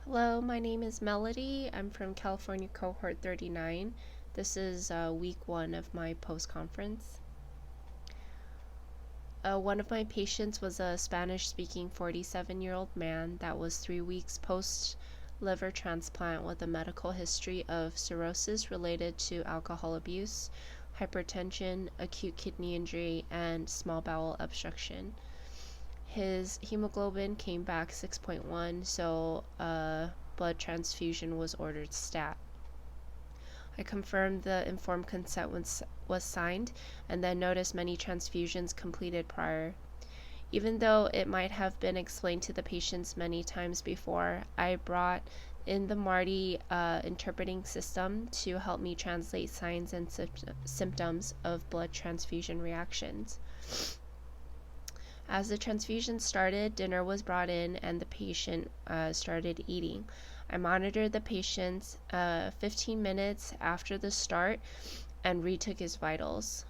Hello, my name is Melody. I'm from California Cohort 39. This is week 1 of my post-conference. One of my patients was a Spanish-speaking 47-year-old man that was 3 weeks post-liver transplant with a medical history of cirrhosis related to alcohol abuse, hypertension, acute kidney injury, and small bowel obstruction. His hemoglobin came back 6.1, so blood transfusion was ordered stat. I confirmed the informed consent was signed and then noticed many transfusions completed prior. Even though it might have been explained to the patients many times before, I brought in the Marty interpreting system to help me translate signs and symptoms of blood transfusion reactions. As the transfusion started, dinner was brought in and the patient started eating. I monitored the patient 15 minutes after the start and retook his vitals.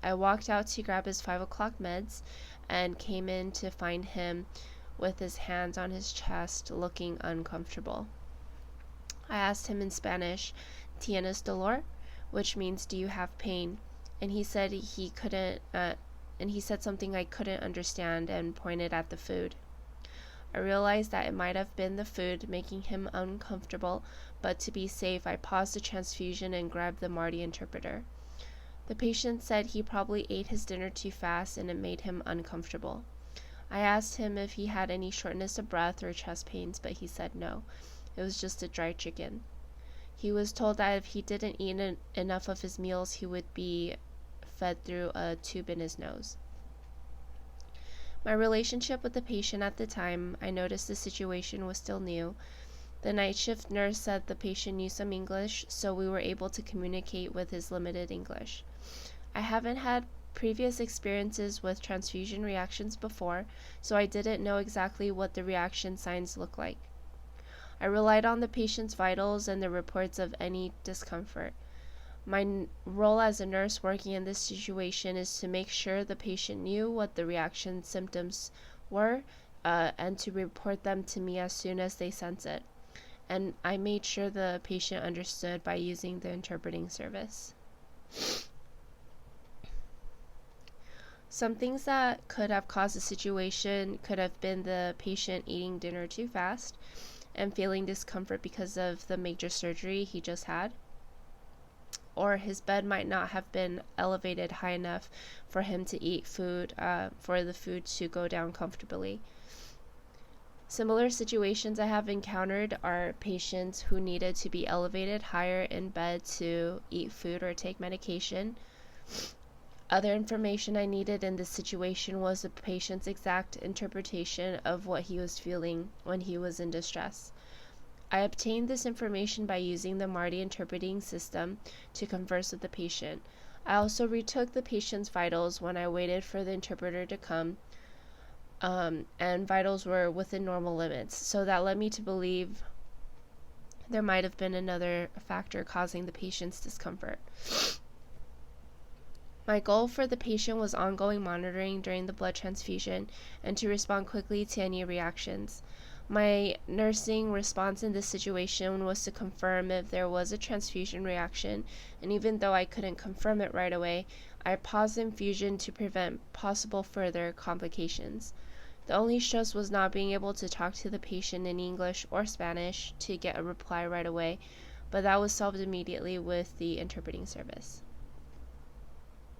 I walked out to grab his 5 o'clock meds and came in to find him with his hands on his chest, looking uncomfortable. I asked him in Spanish, "Tienes dolor?" which means, "Do you have pain?" And he said he said something I couldn't understand and pointed at the food. I realized that it might have been the food making him uncomfortable, but to be safe, I paused the transfusion and grabbed the Marty interpreter. The patient said he probably ate his dinner too fast and it made him uncomfortable. I asked him if he had any shortness of breath or chest pains, but he said no. It was just a dry chicken. He was told that if he didn't eat enough of his meals, he would be fed through a tube in his nose. My relationship with the patient at the time, I noticed the situation was still new. The night shift nurse said the patient knew some English, so we were able to communicate with his limited English. I haven't had previous experiences with transfusion reactions before, so I didn't know exactly what the reaction signs look like. I relied on the patient's vitals and the reports of any discomfort. My role as a nurse working in this situation is to make sure the patient knew what the reaction symptoms were and to report them to me as soon as they sense it. And I made sure the patient understood by using the interpreting service. Some things that could have caused the situation could have been the patient eating dinner too fast and feeling discomfort because of the major surgery he just had. Or his bed might not have been elevated high enough for him to eat food, for the food to go down comfortably. Similar situations I have encountered are patients who needed to be elevated higher in bed to eat food or take medication. Other information I needed in this situation was the patient's exact interpretation of what he was feeling when he was in distress. I obtained this information by using the Marty interpreting system to converse with the patient. I also retook the patient's vitals when I waited for the interpreter to come, and vitals were within normal limits, so that led me to believe there might have been another factor causing the patient's discomfort. My goal for the patient was ongoing monitoring during the blood transfusion and to respond quickly to any reactions. My nursing response in this situation was to confirm if there was a transfusion reaction, and even though I couldn't confirm it right away, I paused the infusion to prevent possible further complications. The only stress was not being able to talk to the patient in English or Spanish to get a reply right away, but that was solved immediately with the interpreting service.